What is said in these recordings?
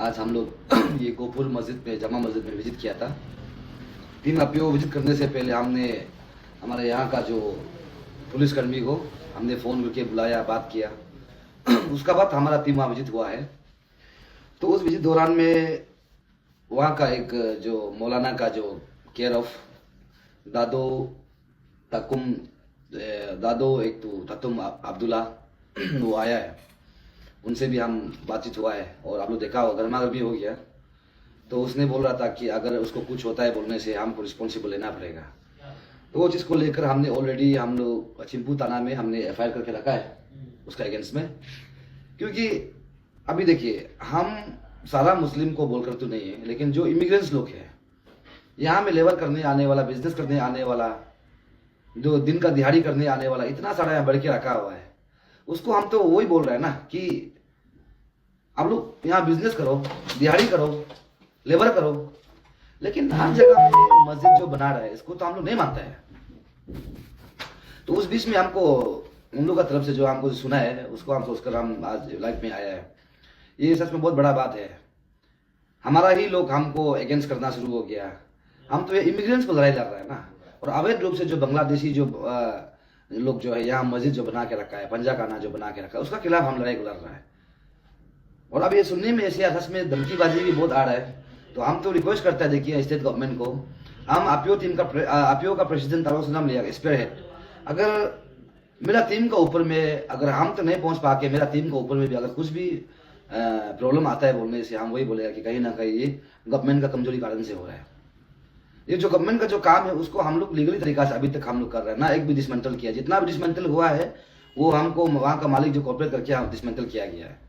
आज हम लोग ये गोपुर मस्जिद में जमा मस्जिद में विजिट किया था। टीम अपीओ विजिट करने से पहले हमने हमारे यहाँ का जो पुलिसकर्मी को हमने फ़ोन करके बुलाया, बात किया। उसका बाद हमारा टीम वहाँ विजिट हुआ है। तो उस विजिट दौरान में वहाँ का एक जो मौलाना का जो केयर ऑफ दादो एक तो तकुम अब्दुल्ला वो आया है, उनसे भी हम बातचीत हुआ है और आप लोग देखा होगा गर्मा गर्मी हो गया। तो उसने बोल रहा था कि अगर उसको कुछ होता है बोलने से हमको रिस्पॉन्सिबल लेना पड़ेगा। तो वो चीज़ को लेकर हमने ऑलरेडी हम लोग चिंपू थाना में हमने एफआईआर करके रखा है उसका अगेंस्ट में। क्योंकि अभी देखिए, हम सारा मुस्लिम को बोलकर तो नहीं है, लेकिन जो इमिग्रेंट्स लोग हैं यहाँ में लेबर करने आने वाला, बिजनेस करने आने वाला, जो दिन का दिहाड़ी करने आने वाला, इतना सारा यहाँ बढ़ के रखा हुआ है। उसको हम तो वही बोल रहे हैं ना कि आप लोग यहाँ बिजनेस करो, दिहाड़ी करो, लेबर करो, लेकिन हर जगह में मस्जिद जो बना रहा है इसको तो हम लोग नहीं मानते हैं। तो उस बीच में हमको उन लोगों का तरफ से जो हमको सुना है उसको हम सोचकर हम आज लाइफ में आया है। ये सच में बहुत बड़ा बात है। हमारा ही लोग हमको अगेंस्ट करना शुरू हो गया। हम तो ये इमिग्रेंट्स को लड़ाई लड़ रहे हैं ना, और अवैध रूप से जो बांग्लादेशी जो लोग जो है यहाँ मस्जिद जो बना के रखा है, पंजा खाना जो बना के रखा है, उसका खिलाफ हम लड़ाई लड़ रहे हैं। और अब ये सुनने में ऐसे सच में धमकीबाजी भी बहुत आ रहा है। तो हम तो रिक्वेस्ट करते हैं, देखिए स्टेट गवर्नमेंट को, हम अपीओ टीम का अपीओ का प्रेसिडेंट तारो नाम लिया स्पेयर हेड, अगर मेरा टीम का ऊपर में अगर हम तो नहीं पहुंच पा के मेरा टीम के ऊपर में भी अगर कुछ भी प्रॉब्लम आता है बोलने से, हम वही बोलेगा कि कहीं ना कहीं ये गवर्नमेंट का कमजोरी कारण से हो रहा है। ये जो गवर्नमेंट का जो काम है उसको हम लोग लीगली तरीका से अभी तक हम लोग कर रहे हैं ना। एक भी डिसमेंटल किया, जितना भी डिसमेंटल हुआ है वो हमको वहाँ का मालिक जो कॉर्पोरेट करके हम डिसमेंटल किया गया है।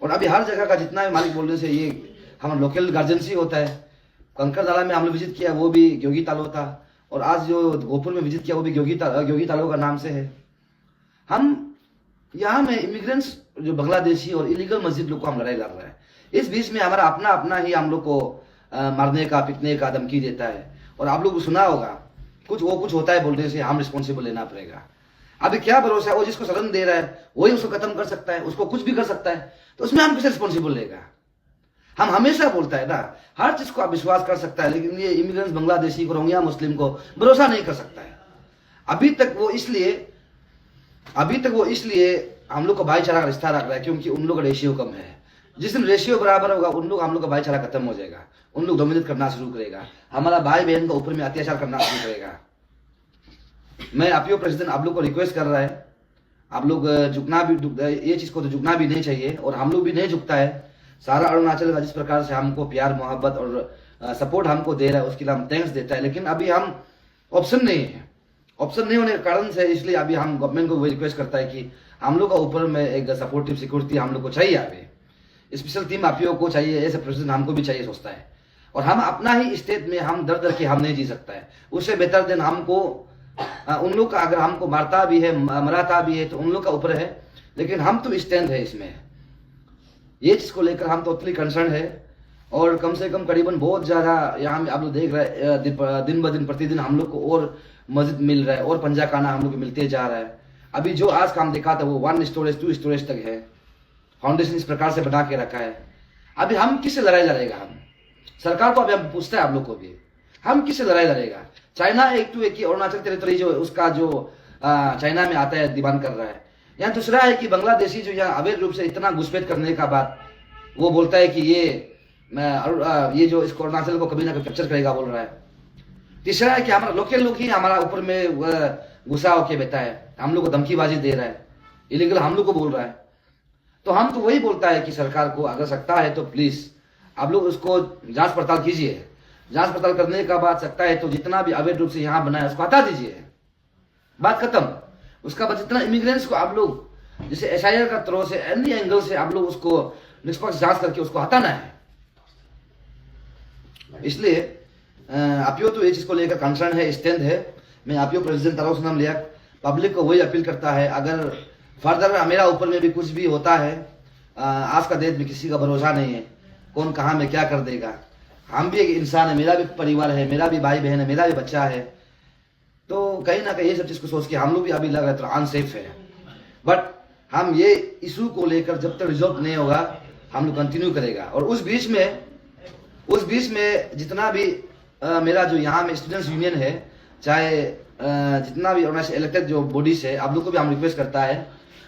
और अभी हर जगह का जितना भी मालिक बोलने से ये हम लोकल गार्जेंसी होता है। कंकरदाला में हम लोग विजिट किया, वो भी ग्योगी तालो था, और आज जो गोपुर में विजिट किया वो भी ग्योगी तालो का नाम से है। हम यहाँ में इमिग्रेंट्स जो बांग्लादेशी और इलीगल मस्जिद लोग को हम लड़ाई लड़ रहे हैं। इस बीच में हमारा अपना ही हम लोग को मारने का, पिटने का धमकी देता है। और आप लोग को सुना होगा कुछ होता है बोलने से हम रिस्पॉन्सिबल लेना पड़ेगा। अभी क्या भरोसा है, वो जिसको शरण दे रहा है वही उसको खत्म कर सकता है, उसको कुछ भी कर सकता है, तो उसमें हम किसे रिस्पॉन्सिबल लेगा। हम हमेशा बोलता है ना, हर चीज को आप विश्वास कर सकता है, लेकिन ये इमिग्रेंट्स बांग्लादेशी को, रोहिंग्या मुस्लिम को भरोसा नहीं कर सकता है। अभी तक वो इसलिए हम लोग का भाईचारा का रिश्ता रख रहा है क्योंकि उन लोग का रेशियो कम है। जिस दिन रेशियो बराबर होगा हम लोग का भाईचारा खत्म हो जाएगा। उन लोग डोमिनेट करना शुरू करेगा, हमारा भाई बहन का ऊपर में अत्याचार करना शुरू करेगा। मैं अपीओ प्रेसिडेंट आप लोग को रिक्वेस्ट कर रहा है, आप लोग झुकना भी, ये चीज को तो झुकना भी नहीं चाहिए, और हम लोग भी नहीं झुकता है। सारा अरुणाचल का जिस प्रकार से हमको प्यार मोहब्बत और सपोर्ट हमको दे रहा है उसके लिए हम थैंक्स देता है। लेकिन अभी हम ऑप्शन नहीं होने के कारण से, इसलिए अभी हम गवर्नमेंट को वही रिक्वेस्ट करता है कि हम लोग का ऊपर में एक सपोर्टिव सिक्योरिटी हम लोग को चाहिए। अभी स्पेशल टीम अपीओ को चाहिए, ऐसे प्रेसिडेंट हमको भी चाहिए सोचता है। और हम अपना ही स्टेट में हम दर के हम नहीं जी सकता है। उससे बेहतर दिन हमको उन लोग का अगर हमको मारता भी है, मराता भी है, तो उन लोग का ऊपर है, लेकिन हम तो स्टैंड है इसमें। ये चीज को लेकर हम टोटली कंसर्न है। और कम से कम करीबन बहुत ज्यादा यहाँ आप लोग देख रहे हैं, दिन ब दिन प्रतिदिन हम लोग को और मस्जिद मिल रहा है और पंजा खाना हम लोग मिलते जा रहा है। अभी जो आज काम देखा था वो 1 स्टोरेज 2 स्टोरेज तक है, फाउंडेशन इस प्रकार से बना के रखा है। अभी हम किससे लड़ाई लड़ेगा? हम सरकार को अभी हम पूछता है आप लोग को भी, हम किससे लड़ाई लड़ेगा? चाइना एक तो एक ही अरुणाचल टेरिटरी जो उसका जो चाइना में आता है डिमांड कर रहा है। यहाँ दूसरा है कि बांग्लादेशी जो यहाँ अवैध रूप से इतना घुसपैठ करने का बाद वो बोलता है कि ये जो इसको अरुणाचल को कभी ना कभी कैप्चर करेगा बोल रहा है। तीसरा है कि हमारा लोकल लोग ही हमारा ऊपर में गुस्सा होके बैठा है, हम लोग को धमकीबाजी दे रहा है, इलीगल हम लोग को बोल रहा है। तो हम तो वही बोलता है कि सरकार को अगर सकता है तो प्लीज आप लोग उसको जांच पड़ताल कीजिए। जांच पड़ताल करने का बाद सकता है तो जितना भी अवैध रूप से यहाँ बना है उसको हटा दीजिए, बात खत्म। उसका बाद जितना इमिग्रेंट्स को आप लोग जैसे एसआईआर का थ्रो से, एनी एंगल से आप लोग उसको निष्पक्ष जांच करके उसको हटाना है। इसलिए अपीओ तो ये चीज को लेकर कंसर्न है, स्टैंड है। मैं अपीओ प्रेसिडेंट तारो नाम लिया पब्लिक को वही अपील करता है, अगर फर्दर मेरा ऊपर में भी कुछ भी होता है, आज का डेट में किसी का भरोसा नहीं है, कौन कहाँ में क्या कर देगा। हम भी एक इंसान है, मेरा भी परिवार है, मेरा भी भाई बहन है, मेरा भी बच्चा है। तो कहीं ना कहीं ये सब चीज को सोच के हम लोग भी अभी लग रहा है तो अनसेफ है। बट हम ये इशू को लेकर जब तक रिजॉल्व नहीं होगा हम लोग कंटिन्यू करेगा। और उस बीच में जितना भी मेरा जो यहाँ में स्टूडेंट्स यूनियन है, चाहे जितना भी ऑर्गेनाइजेशन इलेक्टेड जो बॉडीज है, आप लोग को भी हम रिक्वेस्ट करता है,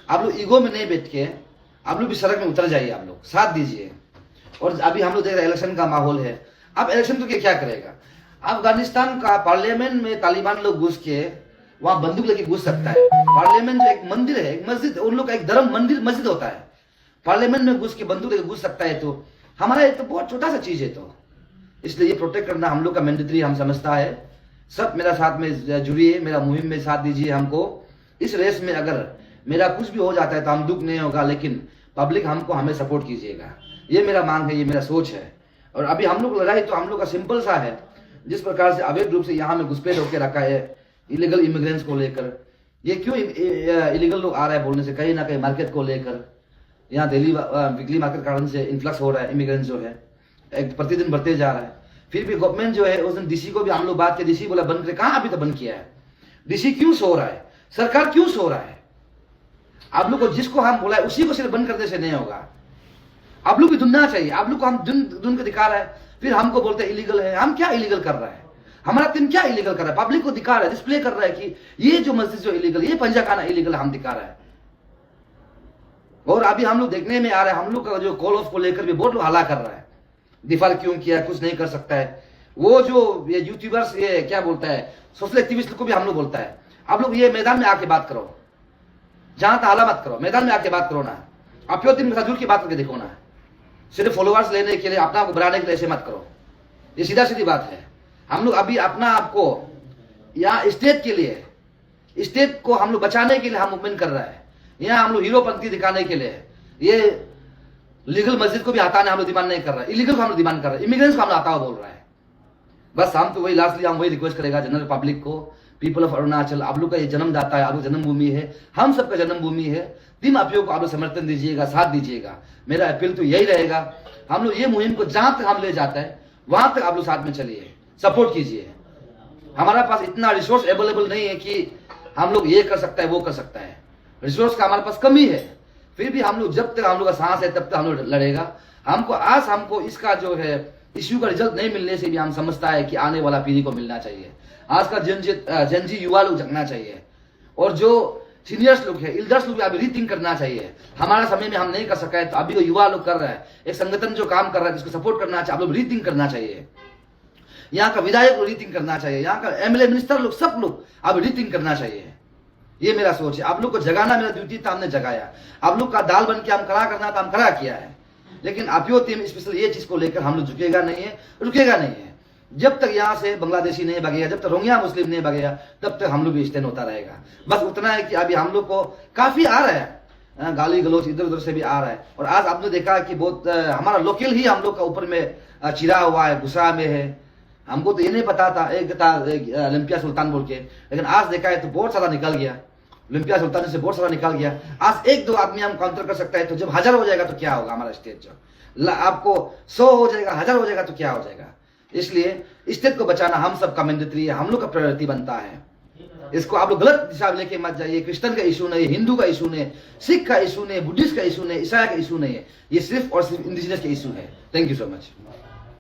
आप लोग ईगो में नहीं बैठ के आप लोग भी सड़क में उतर जाइए, आप लोग साथ दीजिए। और अभी हम लोग देख रहे हैं इलेक्शन का माहौल है। अब इलेक्शन तो क्या करेगा? अफगानिस्तान का पार्लियामेंट में तालिबान लोग घुस के वहां बंदूक लेके घुस सकता है। पार्लियामेंट जो एक मंदिर है, एक मस्जिद, उन लोग का एक धर्म मंदिर मस्जिद होता है, पार्लियामेंट में घुस के बंदूक लेके घुस सकता है। तो हमारा एक तो बहुत छोटा सा चीज है, तो इसलिए ये प्रोटेक्ट करना हम लोग का मैंडेटरी हम समझता है। सब मेरा साथ में जुड़िए, मेरा मुहिम में साथ दीजिए हमको। इस रेस में अगर मेरा कुछ भी हो जाता है तो हम दुख नहीं होगा, लेकिन पब्लिक हमको हमें सपोर्ट कीजिएगा। ये मेरा मांग है, ये मेरा सोच है। और अभी हम लोग लड़ाई तो हम लोग का सिंपल सा है, जिस प्रकार से अवैध रूप से यहाँ में घुसपैठ होकर रखा है इलीगल इमिग्रेंट्स को लेकर। ये क्यों इलीगल लोग आ रहा है बोलने से, कहीं ना कहीं मार्केट को लेकर यहाँ दिल्ली वीकली मार्केट कारण से इन्फ्लक्स हो रहा है, इमिग्रेंट्स जो है एक प्रतिदिन बढ़ते जा रहा है। फिर भी गवर्नमेंट जो है, उस दिन डीसी को भी हम लोग बात किया, डीसी बोला बंद करे, कहाँ अभी तक बंद किया है? डीसी क्यों सो रहा है? सरकार क्यों सो रहा है? आप लोग को जिसको हम बोला है उसी को सिर्फ बंद करने से नहीं होगा। आप लोग भी ढूंढना चाहिए। आप लोग को हम ढूंढ के दिखा रहा है, फिर हमको बोलते हैं इलीगल है। हम क्या इलीगल कर रहा है? हमारा टीम क्या इलीगल कर रहा है? पब्लिक को दिखा रहा है, डिस्प्ले कर रहा है कि ये जो मस्जिद जो इलीगल, ये पंजा खाना इलीगल हम दिखा रहा है। और अभी हम लोग देखने में आ रहा है, हम लोग का जो कॉल ऑफ को लेकर भी बहुत लोग हल्ला कर रहा है, डिफर क्यों किया, कुछ नहीं कर सकता है। वो जो ये यूट्यूबर्स ये क्या बोलता है, सोशल एक्टिविस्ट को भी हम लोग बोलता है, आप लोग ये मैदान में आके बात करो, जहां तक हल्ला मत करो, मैदान में आके बात करो ना। अपने टीम के साथ जुड़ के बात करके देखो ना। सिर्फ फॉलोअर्स लेने के लिए, अपना को बढ़ाने के लिए ऐसे मत करो। ये सीधा सीधी बात है। हम लोग अभी अपना आपको यहाँ स्टेट के लिए, स्टेट को हम लोग बचाने के लिए हम मूवमेंट कर रहा है। यहाँ हम लोग हीरोपंथी दिखाने के लिए ये लीगल मस्जिद को भी हटाने हम लोग डिमांड नहीं कर रहा है, इलीगल को हम लोग डिमांड कर रहे हैं, इमिग्रेंट्स को हम लोग हटाओ बोल रहा है। बस हम तो वही लास्टली हम वही रिक्वेस्ट करेगा जनरल पब्लिक को, पीपल ऑफ अरुणाचल, आप लोग का ये जन्मदाता है, आप लोग जन्मभूमि है, हम सबका जन्मभूमि है। टीम अपियों को आप लोग समर्थन दीजिएगा, साथ दीजिएगा। मेरा अपील तो यही रहेगा, हम लोग ये मुहिम को जहां तक हम ले जाते हैं वहां तक आप लोग साथ में चलिए, सपोर्ट कीजिए। हमारा पास इतना रिसोर्स अवेलेबल नहीं है कि हम लोग ये कर सकता है वो कर सकता है, रिसोर्स का हमारे पास कमी है। फिर भी हम लोग जब तक हम लोग का सांस है तब तक हम लोग लड़ेगा। हमको इसका जो है इश्यू का रिजल्ट नहीं मिलने से भी हम समझता है कि आने वाला पीढ़ी को मिलना चाहिए। आज का जनजी युवा लोग जगना चाहिए, और जो सीनियर्स लोग है, एल्डर्स लोग अभी रीथिंक करना चाहिए। हमारा समय में हम नहीं कर सका है तो अभी तो युवा लोग कर रहा है, एक संगठन जो काम कर रहा है जिसको सपोर्ट करना चाहिए, आप लोग रीथिंक करना चाहिए। यहाँ का विधायक को रीथिंक करना चाहिए, यहाँ का एमएलए मिनिस्टर लोग सब लोग अब रीथिंक करना चाहिए। ये मेरा सोच है। आप लोग को जगाना मेरा ड्यूटी था, हमने जगाया। आप लोग का दाल बन के हम खड़ा करना था, हम खड़ा किया है। लेकिन अपियो टीम स्पेशल ये चीज को लेकर हम लोग झुकेगा नहीं है, रुकेगा नहीं है। जब तक यहाँ से बांग्लादेशी नहीं भगेगा, जब तक रोहिंग्या मुस्लिम नहीं भगेगा, तब तक हम लोग भी स्टैंड होता रहेगा। बस उतना है कि अभी हम लोग को काफी आ रहा है, गाली गलौज इधर उधर से भी आ रहा है। और आज आपने देखा कि बहुत हमारा लोकल ही हम लोग का ऊपर में चिरा हुआ है, गुस्सा में है। हमको तो ये नहीं पता था, एक था ओलंपिया सुल्तान बोल के, लेकिन आज देखा है तो बहुत सारा निकल गया। ओलंपिया सुल्तान से बहुत सारा निकल गया। आज एक दो आदमी हम काउंटर कर सकता है, तो जब 1000 हो जाएगा तो क्या होगा हमारा स्टेट? जो आपको 100 हो जाएगा, 1000 हो जाएगा तो क्या हो जाएगा? इसलिए स्टेट को बचाना हम सबका मैंडेटरी है, हम लोग का प्रायोरिटी बनता है। इसको आप लोग गलत दिशा में लेके मत जाइए। क्रिश्चियन का इशू नहीं, हिंदू का इशू नहीं, सिख का इशू नहीं, बुद्धिस्ट का इशू नहीं, ईसाई का इशू नहीं है। ये सिर्फ और सिर्फ इंडिजिनस का इशू है। Thank you so much.